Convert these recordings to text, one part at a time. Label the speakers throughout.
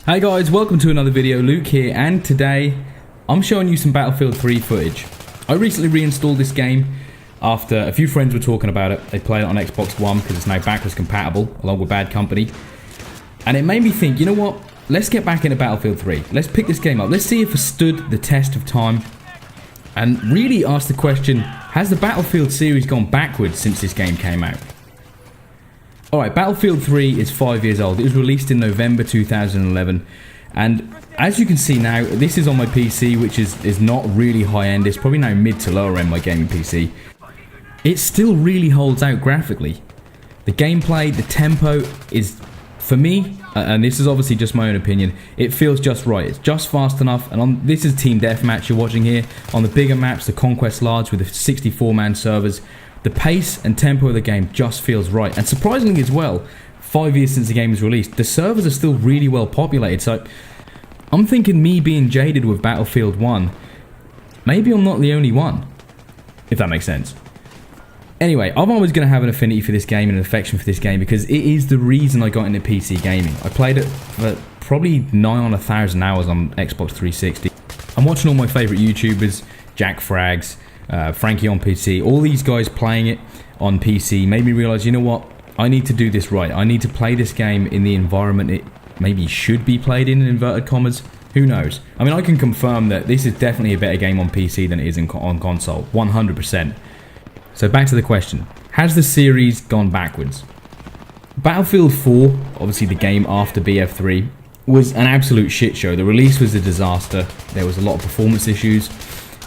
Speaker 1: Hi guys, welcome to another video. Luke here, and today I'm showing you some Battlefield 3 footage. I recently reinstalled this game after a few friends were talking about it. They played it on Xbox One because it's now backwards compatible along with Bad Company. And it made me think, you know what? Let's get back into Battlefield 3. Let's pick this game up. Let's see if it stood the test of time. And really ask the question, has the Battlefield series gone backwards since this game came out? Alright, Battlefield 3 is 5 years old. It was released in November 2011. And as you can see now, this is on my PC, which is not really high-end. It's probably now mid to lower-end, my gaming PC. It still really holds out graphically. The gameplay, the tempo is, for me, and this is obviously just my own opinion, it feels just right. It's just fast enough. And this is Team Deathmatch you're watching here. On the bigger maps, the Conquest Large with the 64-man servers, the pace and tempo of the game just feels right. And surprisingly as well, 5 years since the game was released, the servers are still really well populated. So I'm thinking, me being jaded with Battlefield 1, maybe I'm not the only one, if that makes sense. Anyway, I'm always going to have an affinity for this game and an affection for this game because it is the reason I got into PC gaming. I played it for probably nigh on 1,000 hours on Xbox 360. I'm watching all my favourite YouTubers, Jack Frags, Frankie on PC, all these guys playing it on PC made me realise, you know what, I need to do this right. I need to play this game in the environment it maybe should be played in inverted commas. Who knows? I mean, I can confirm that this is definitely a better game on PC than it is on console, 100%. So back to the question, has the series gone backwards? Battlefield 4, obviously the game after BF3, was an absolute shit show. The release was a disaster. There was a lot of performance issues.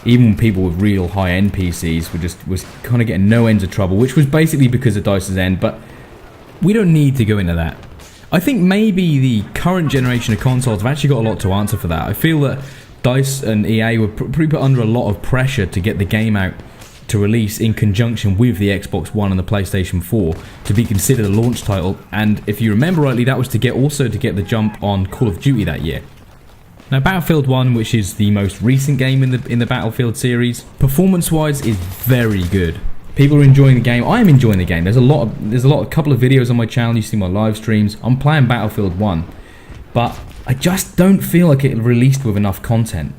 Speaker 1: Even people with real high-end PCs was kind of getting no ends of trouble, which was basically because of DICE's end, but we don't need to go into that. I think maybe the current generation of consoles have actually got a lot to answer for that. I feel that DICE and EA were pretty put under a lot of pressure to get the game out to release in conjunction with the Xbox One and the PlayStation 4 to be considered a launch title, and if you remember rightly, that was to get the jump on Call of Duty that year. Now, Battlefield 1, which is the most recent game in the Battlefield series, performance-wise is very good. People are enjoying the game. I am enjoying the game. There's a couple of videos on my channel. You see my live streams. I'm playing Battlefield 1, but I just don't feel like it released with enough content.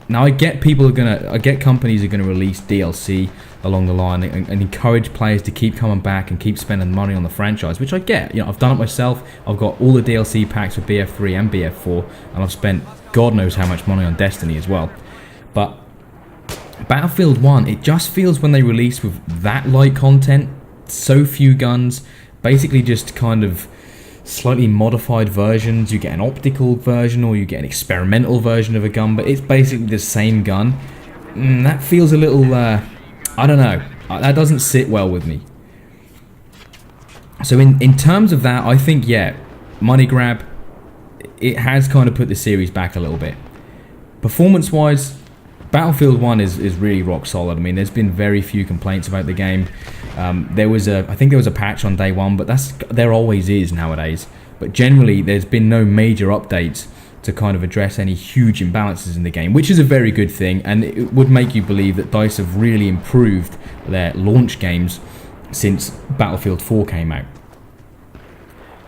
Speaker 1: Now, I get companies are gonna release DLC along the line and encourage players to keep coming back and keep spending money on the franchise, which I get. You know, I've done it myself. I've got all the DLC packs for BF3 and BF4, and I've spent God knows how much money on Destiny as well. But Battlefield 1, it just feels, when they release with that light content, so few guns, basically just kind of slightly modified versions. You get an optical version or you get an experimental version of a gun, but it's basically the same gun. That feels a little, I don't know, that doesn't sit well with me. So in terms of that, I think, yeah, money grab, it has kind of put the series back a little bit. Performance-wise, Battlefield 1 is really rock solid. I mean, there's been very few complaints about the game. I think there was a patch on day one, but there always is nowadays. But generally, there's been no major updates to kind of address any huge imbalances in the game, which is a very good thing, and it would make you believe that DICE have really improved their launch games since Battlefield 4 came out.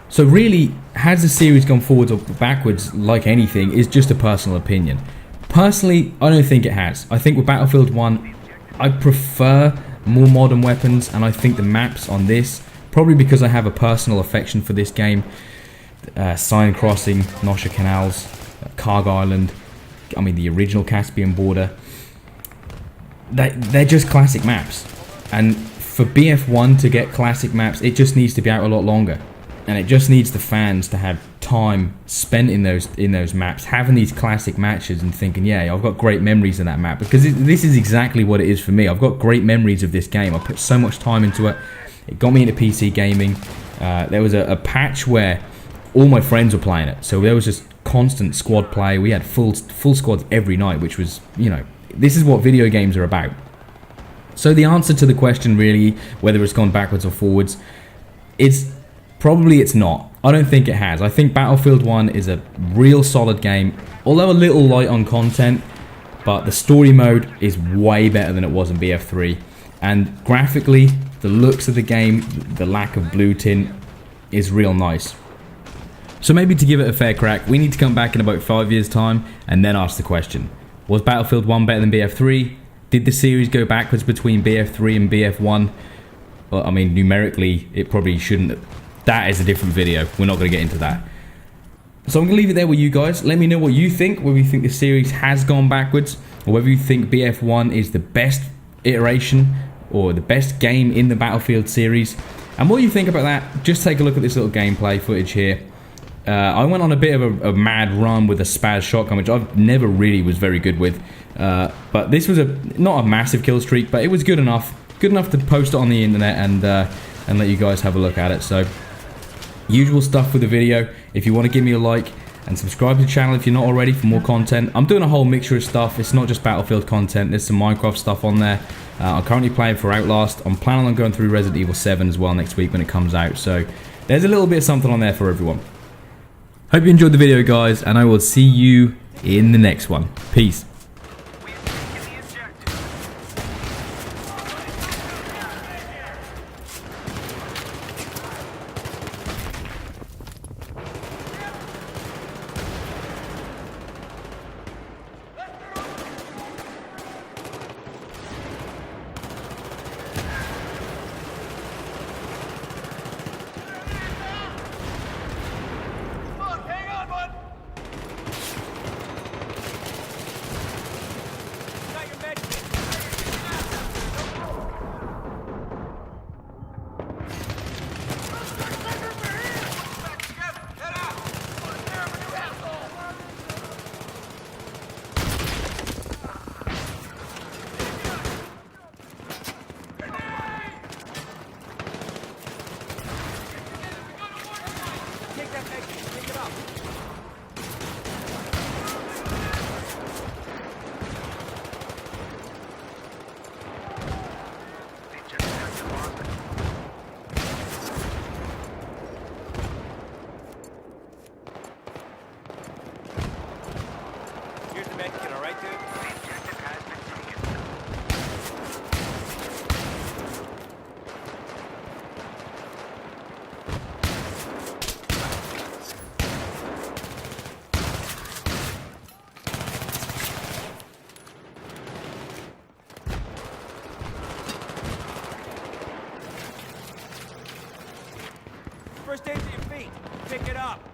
Speaker 1: So really, has the series gone forwards or backwards like anything is just a personal opinion. Personally, I don't think it has. I think with Battlefield 1, I prefer more modern weapons, and I think the maps on this, probably because I have a personal affection for this game, Sign Crossing, Nosha Canals, Karg Island, I mean the original Caspian border, they're just classic maps. And for BF1 to get classic maps, it just needs to be out a lot longer. And it just needs the fans to have time spent in those maps, having these classic matches and thinking, yeah, I've got great memories of that map, because this is exactly what it is for me. I've got great memories of this game. I put so much time into it. It got me into PC gaming. There was a patch where all my friends were playing it, so there was just constant squad play. We had full squads every night, which was, you know, this is what video games are about. So the answer to the question, really, whether it's gone backwards or forwards, is probably it's not. I don't think it has. I think Battlefield 1 is a real solid game, although a little light on content, but the story mode is way better than it was in BF3. And graphically, the looks of the game, the lack of blue tint is real nice. So maybe to give it a fair crack, we need to come back in about 5 years' time and then ask the question. Was Battlefield 1 better than BF3? Did the series go backwards between BF3 and BF1? Well, I mean, numerically, it probably shouldn't. That is a different video. We're not going to get into that. So I'm going to leave it there with you guys. Let me know what you think, whether you think the series has gone backwards, or whether you think BF1 is the best iteration or the best game in the Battlefield series. And what you think about that, just take a look at this little gameplay footage here. I went on a bit of a mad run with a Spaz shotgun, which I've never really was very good with. But this was not a massive kill streak, but it was good enough to post it on the internet and let you guys have a look at it. So, usual stuff with the video. If you want to give me a like and subscribe to the channel if you're not already for more content. I'm doing a whole mixture of stuff. It's not just Battlefield content. There's some Minecraft stuff on there. I'm currently playing for Outlast. I'm planning on going through Resident Evil 7 as well next week when it comes out. So, there's a little bit of something on there for everyone. Hope you enjoyed the video, guys, and I will see you in the next one. Peace.
Speaker 2: First aid to your feet. Pick it up.